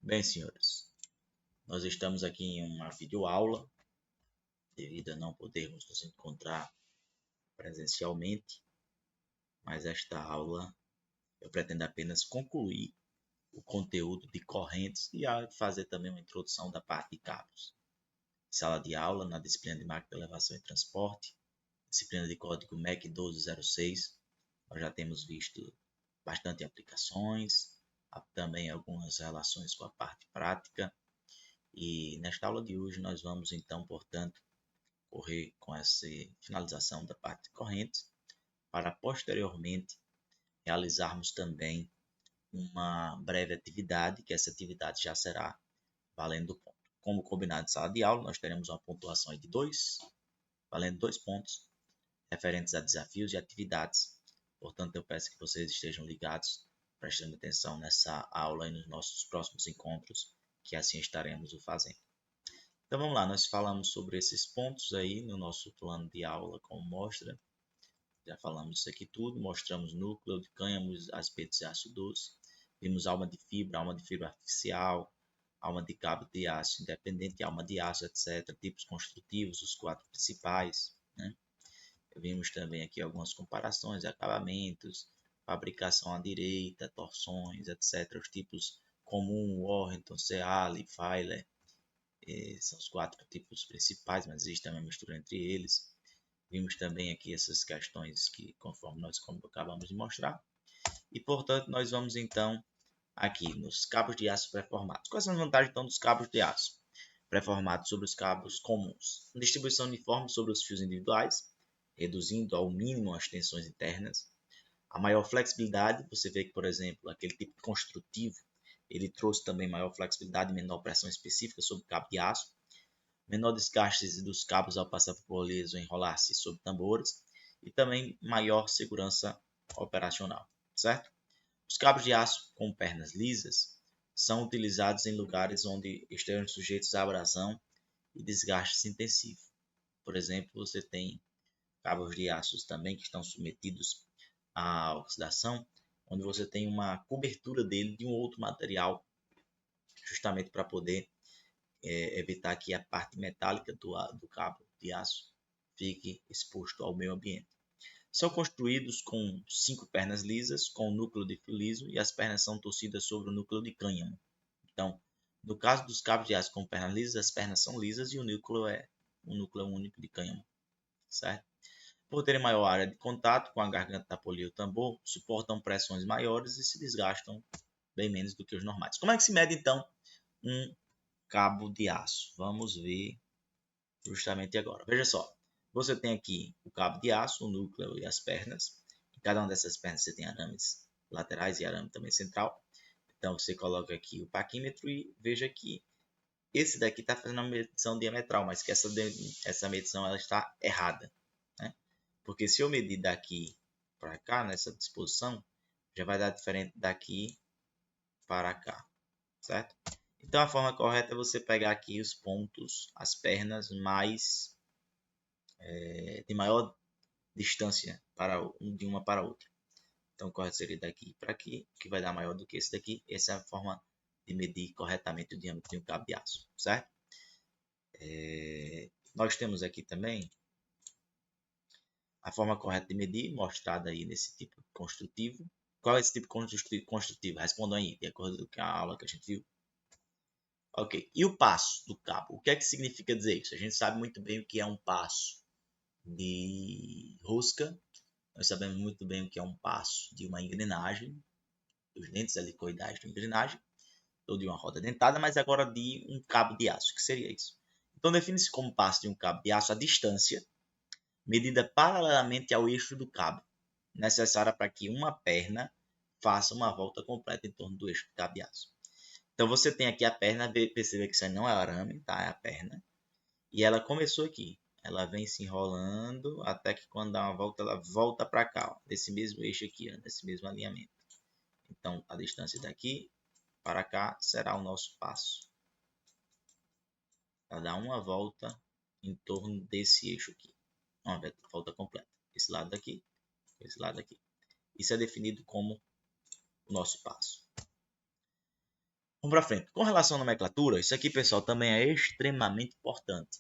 Bem, senhores, nós estamos aqui em uma videoaula, devido a não podermos nos encontrar presencialmente, mas esta aula eu pretendo apenas concluir o conteúdo de correntes e fazer também uma introdução da parte de cabos. Sala de aula na disciplina de máquina de elevação e transporte, disciplina de código MEC 1206, nós já temos visto bastante aplicações, também algumas relações com a parte prática. E nesta aula de hoje nós vamos então, portanto, correr com essa finalização da parte de correntes, para posteriormente realizarmos também uma breve atividade, que essa atividade já será valendo o ponto. Como combinado em sala de aula, nós teremos uma pontuação de 2, valendo 2 pontos, referentes a desafios e atividades. Portanto, eu peço que vocês estejam ligados, prestando atenção nessa aula e nos nossos próximos encontros, que assim estaremos o fazendo. Então vamos lá, nós falamos sobre esses pontos aí no nosso plano de aula, como mostra. Já falamos isso aqui tudo, mostramos núcleo de cânhamos, aspetos de aço doce, vimos alma de fibra artificial, alma de cabo de aço independente, alma de aço, etc. Tipos construtivos, os 4 principais, né? Vimos também aqui algumas comparações, acabamentos, fabricação à direita, torções, etc. Os tipos comum, Warrington, Ceale, Feiler. São os 4 tipos principais, mas existe também uma mistura entre eles. Vimos também aqui essas questões que, conforme nós acabamos de mostrar. E, portanto, nós vamos então aqui nos cabos de aço pré-formados. Quais são as vantagens então dos cabos de aço pré-formados sobre os cabos comuns? Distribuição uniforme sobre os fios individuais, reduzindo ao mínimo as tensões internas. A maior flexibilidade, você vê que, por exemplo, aquele tipo construtivo, ele trouxe também maior flexibilidade e menor pressão específica sobre o cabo de aço. Menor desgaste dos cabos ao passar por polias ou enrolar-se sobre tambores. E também maior segurança operacional, certo? Os cabos de aço com pernas lisas são utilizados em lugares onde estejam sujeitos à abrasão e desgaste intensivo. Por exemplo, você tem cabos de aço também que estão submetidos à oxidação, onde você tem uma cobertura dele de um outro material, justamente para poder evitar que a parte metálica do cabo de aço fique exposto ao meio ambiente. São construídos com 5 pernas lisas, com o núcleo de fio liso, e as pernas são torcidas sobre o núcleo de cânhamo. Então, no caso dos cabos de aço com pernas lisas, as pernas são lisas e o núcleo é um núcleo único de cânhamo, certo? Por terem maior área de contato com a garganta da polia ou tambor, suportam pressões maiores e se desgastam bem menos do que os normais. Como é que se mede então um cabo de aço? Vamos ver justamente agora. Veja só, você tem aqui o cabo de aço, o núcleo e as pernas. Em cada uma dessas pernas você tem arames laterais e arame também central. Então você coloca aqui o paquímetro e veja que esse daqui está fazendo uma medição diametral, mas que essa medição ela está errada, né? Porque se eu medir daqui para cá, nessa disposição, já vai dar diferente daqui para cá, certo? Então a forma correta é você pegar aqui os pontos, as pernas mais de maior distância de uma para outra. Então o correto seria daqui para aqui, que vai dar maior do que esse daqui. Essa é a forma de medir corretamente o diâmetro de um cabo de aço, certo? Nós temos aqui também a forma correta de medir, mostrada aí nesse tipo construtivo. Qual é esse tipo construtivo? Respondam aí, de acordo com a aula que a gente viu. Ok, e o passo do cabo? O que é que significa dizer isso? A gente sabe muito bem o que é um passo de rosca. Nós sabemos muito bem o que é um passo de uma engrenagem, dos dentes helicoidais de uma engrenagem, ou de uma roda dentada, mas agora de um cabo de aço. O que seria isso? Então define-se como passo de um cabo de aço a distância medida paralelamente ao eixo do cabo, necessária para que uma perna faça uma volta completa em torno do eixo do cabo de aço. Então você tem aqui a perna, perceba que isso aí não é arame, tá? É a perna. E ela começou aqui. Ela vem se enrolando até que quando dá uma volta, ela volta para cá, ó, desse mesmo eixo aqui, ó, desse mesmo alinhamento. Então a distância daqui para cá será o nosso passo. Ela dá uma volta em torno desse eixo aqui. Uma volta completa. Esse lado daqui, esse lado aqui. Isso é definido como o nosso passo. Vamos para frente. Com relação à nomenclatura, isso aqui, pessoal, também é extremamente importante,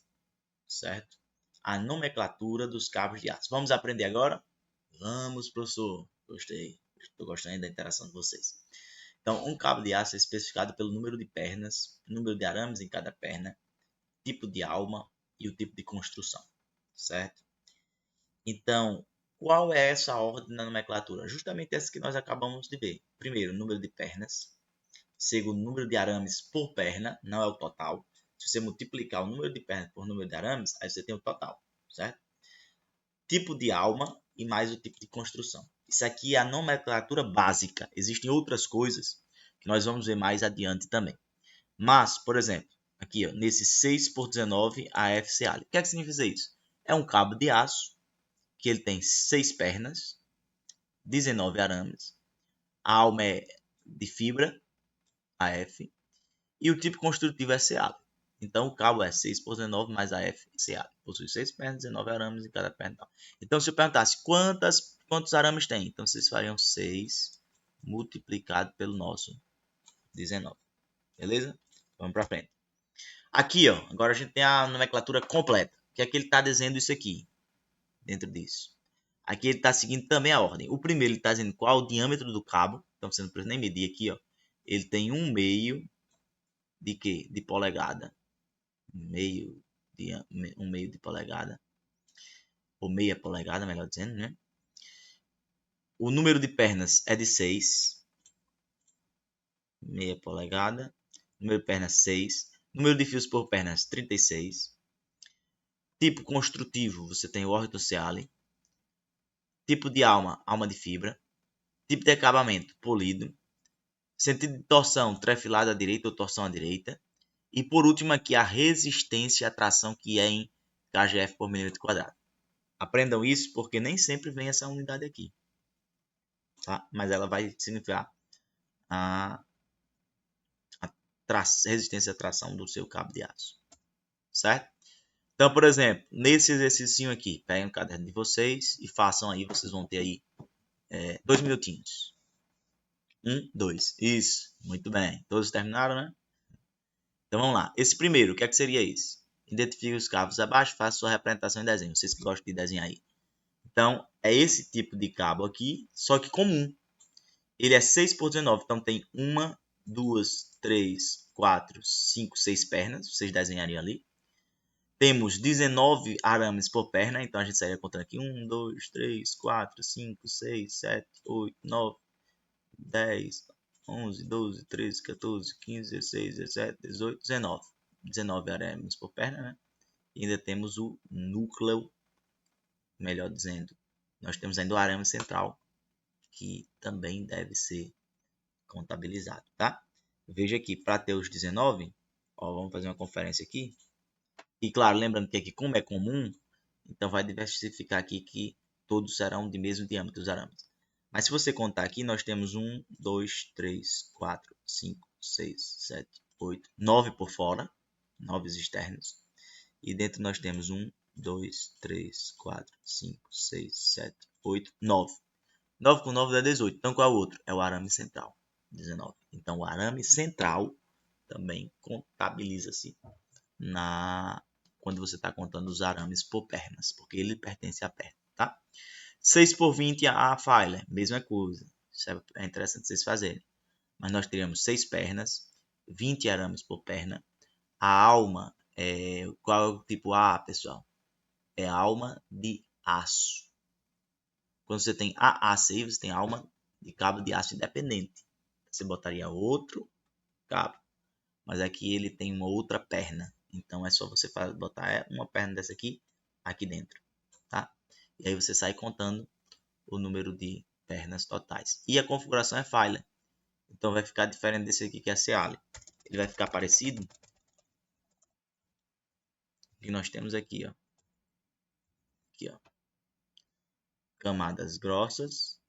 certo? A nomenclatura dos cabos de aço. Vamos aprender agora? Vamos, professor. Gostei. Estou gostando da interação de vocês. Então, um cabo de aço é especificado pelo número de pernas, número de arames em cada perna, tipo de alma e o tipo de construção, certo? Então, qual é essa ordem na nomenclatura? Justamente essa que nós acabamos de ver. Primeiro, número de pernas. Segundo, número de arames por perna, não é o total. Se você multiplicar o número de pernas por número de arames, aí você tem o total, certo? Tipo de alma e mais o tipo de construção. Isso aqui é a nomenclatura básica. Existem outras coisas que nós vamos ver mais adiante também. Mas, por exemplo, aqui ó, nesse 6x19 AFCA. O que é que significa isso? É um cabo de aço que ele tem 6 pernas, 19 arames, a alma é de fibra, AF, e o tipo construtivo é CA. Então o cabo é 6x19 mais AF CA. Possui 6 pernas, 19 arames em cada perna. Então se eu perguntasse quantos arames tem, então vocês fariam 6 multiplicado pelo nosso 19. Beleza? Vamos para frente. Aqui, ó, agora a gente tem a nomenclatura completa. O que é que ele está dizendo isso aqui? Dentro disso. Aqui ele está seguindo também a ordem. O primeiro ele está dizendo qual o diâmetro do cabo. Então você não precisa nem medir aqui, ó. Ele tem 1/2 de quê? De polegada. Um meio de polegada. Ou meia polegada, melhor dizendo, né? O número de pernas é de 6. Meia polegada. Número de pernas 6. Número de fios por pernas 36. Tipo construtivo, você tem o ortoceale. Tipo de alma, alma de fibra. Tipo de acabamento, polido. Sentido de torção, trefilada à direita ou torção à direita. E por último aqui a resistência à tração, que é em kgf por milímetro quadrado. Aprendam isso porque nem sempre vem essa unidade aqui. Tá? Mas ela vai significar a resistência à tração do seu cabo de aço. Certo? Então, por exemplo, nesse exercício aqui, peguem o caderno de vocês e façam aí, vocês vão ter aí 2 minutinhos. 1, 2. Isso. Muito bem. Todos terminaram, né? Então vamos lá. Esse primeiro, o que é que seria isso? Identifique os cabos abaixo, faça sua representação em desenho. Vocês que gostam de desenhar aí. Então, é esse tipo de cabo aqui, só que comum. Ele é 6x19, então tem 1, 2, 3, 4, 5, 6 pernas. Vocês desenhariam ali. Temos 19 arames por perna, então a gente sairia contando aqui 1, 2, 3, 4, 5, 6, 7, 8, 9, 10, 11, 12, 13, 14, 15, 16, 17, 18, 19. 19 arames por perna, né? E ainda temos o núcleo, melhor dizendo. Nós temos ainda o arame central, que também deve ser contabilizado, tá? Veja aqui, para ter os 19, ó, vamos fazer uma conferência aqui. E claro, lembrando que aqui, como é comum, então vai diversificar aqui que todos serão de mesmo diâmetro os arames. Mas se você contar aqui, nós temos 1, 2, 3, 4, 5, 6, 7, 8, 9 por fora, 9 externos. E dentro nós temos 1, 2, 3, 4, 5, 6, 7, 8, 9. 9 com 9 dá 18. Então qual é o outro? É o arame central, 19. Então o arame central também contabiliza-se quando você está contando os arames por pernas, porque ele pertence à perna, tá? 6 por 20 a Feiler, mesma coisa. Isso é interessante vocês fazerem. Mas nós teríamos 6 pernas, 20 arames por perna. A alma, qual é o tipo A, pessoal? É alma de aço. Quando você tem AACI, você tem alma de cabo de aço independente. Você botaria outro cabo. Mas aqui ele tem uma outra perna. Então é só você botar uma perna dessa aqui dentro. Tá? E aí você sai contando o número de pernas totais. E a configuração é falha. Então vai ficar diferente desse aqui que é a Ceale. Ele vai ficar parecido que nós temos aqui, ó. Aqui, ó. Camadas grossas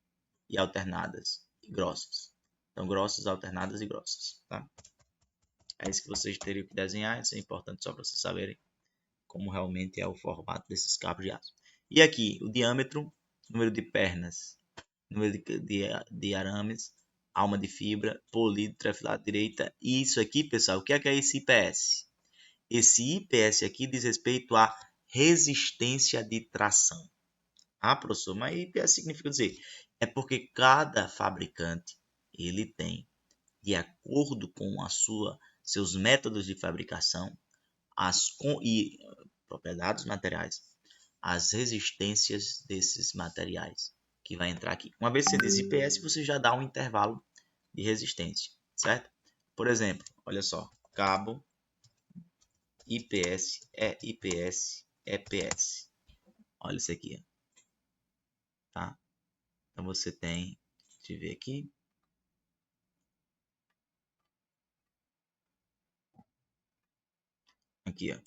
e alternadas e grossas. Então grossas, alternadas e grossas, tá? É isso que vocês teriam que desenhar. Isso é importante só para vocês saberem como realmente é o formato desses cabos de aço. E aqui o diâmetro, número de pernas, número de arames, alma de fibra, polido, trefilado direita. E isso aqui, pessoal, o que é esse IPS? Esse IPS aqui diz respeito à resistência de tração. Ah, professor, mas IPS significa dizer, é porque cada fabricante, ele tem, de acordo com seus métodos de fabricação, e propriedades materiais, as resistências desses materiais que vai entrar aqui. Uma vez que você diz IPS, você já dá um intervalo de resistência, certo? Por exemplo, olha só, cabo IPS, IPS, EPS. Olha isso aqui, tá? Então você tem, deixa eu ver aqui. Aqui, ó.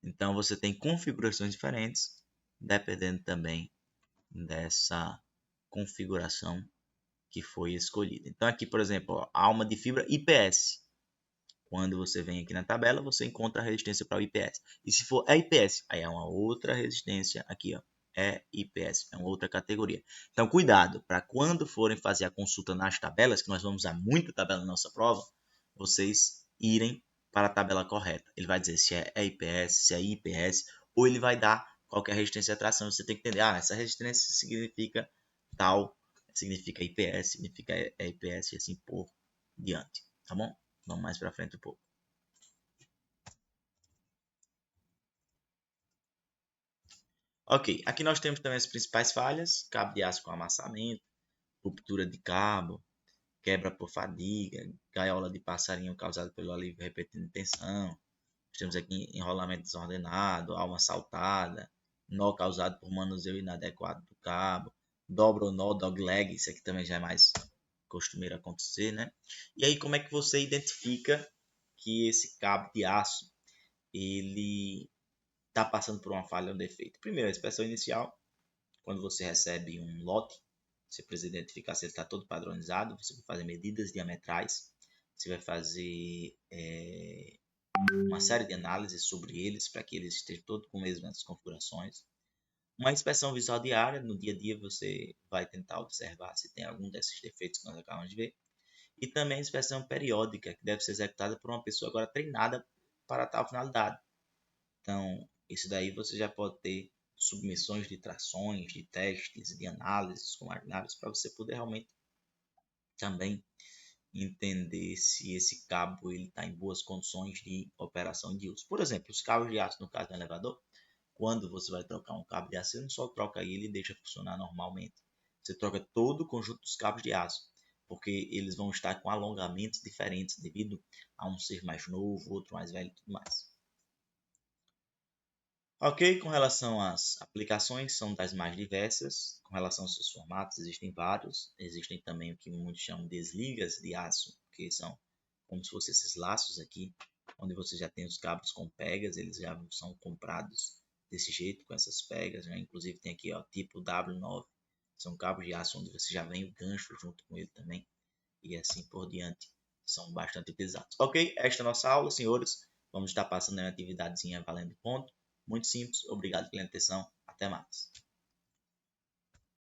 Então você tem configurações diferentes, dependendo também dessa configuração que foi escolhida. Então aqui, por exemplo, ó, alma de fibra IPS. Quando você vem aqui na tabela, você encontra a resistência para o IPS. E se for IPS, aí é uma outra resistência aqui, ó. É IPS, é uma outra categoria. Então, cuidado, para quando forem fazer a consulta nas tabelas, que nós vamos usar muita tabela na nossa prova, vocês irem para a tabela correta. Ele vai dizer se é IPS, se é IPS, ou ele vai dar qualquer resistência à tração. Você tem que entender, essa resistência significa tal, significa IPS, significa IPS e assim por diante, tá bom? Vamos mais para frente um pouco. Ok, aqui nós temos também as principais falhas: cabo de aço com amassamento, ruptura de cabo, quebra por fadiga, gaiola de passarinho causada pelo alívio repetido de tensão. Temos aqui enrolamento desordenado, alma saltada, nó causado por manuseio inadequado do cabo, dobra ou nó, dogleg, isso aqui também já é mais costumeiro acontecer, né? E aí como é que você identifica que esse cabo de aço ele está passando por uma falha ou defeito? Primeiro, a inspeção inicial, quando você recebe um lote, você precisa identificar se ele está todo padronizado, você vai fazer medidas diametrais, você vai fazer uma série de análises sobre eles, para que eles estejam todos com as mesmas configurações. Uma inspeção visual diária, no dia a dia você vai tentar observar se tem algum desses defeitos que nós acabamos de ver. E também a inspeção periódica, que deve ser executada por uma pessoa agora treinada para tal finalidade. Então, isso daí você já pode ter submissões de trações, de testes, de análises com maquinários para você poder realmente também entender se esse cabo está em boas condições de operação de uso. Por exemplo, os cabos de aço no caso do elevador, quando você vai trocar um cabo de aço, você não só troca ele e deixa funcionar normalmente. Você troca todo o conjunto dos cabos de aço, porque eles vão estar com alongamentos diferentes devido a um ser mais novo, outro mais velho e tudo mais. Ok, com relação às aplicações, são das mais diversas. Com relação aos seus formatos, existem vários. Existem também o que muitos chamam de desligas de aço, que são como se fossem esses laços aqui, onde você já tem os cabos com pegas, eles já são comprados desse jeito, com essas pegas, né? Inclusive tem aqui, ó, tipo W9, são cabos de aço onde você já vem o gancho junto com ele também, e assim por diante. São bastante utilizados. Ok, esta é a nossa aula, senhores. Vamos estar passando uma atividadezinha valendo ponto. Muito simples. Obrigado pela atenção. Até mais.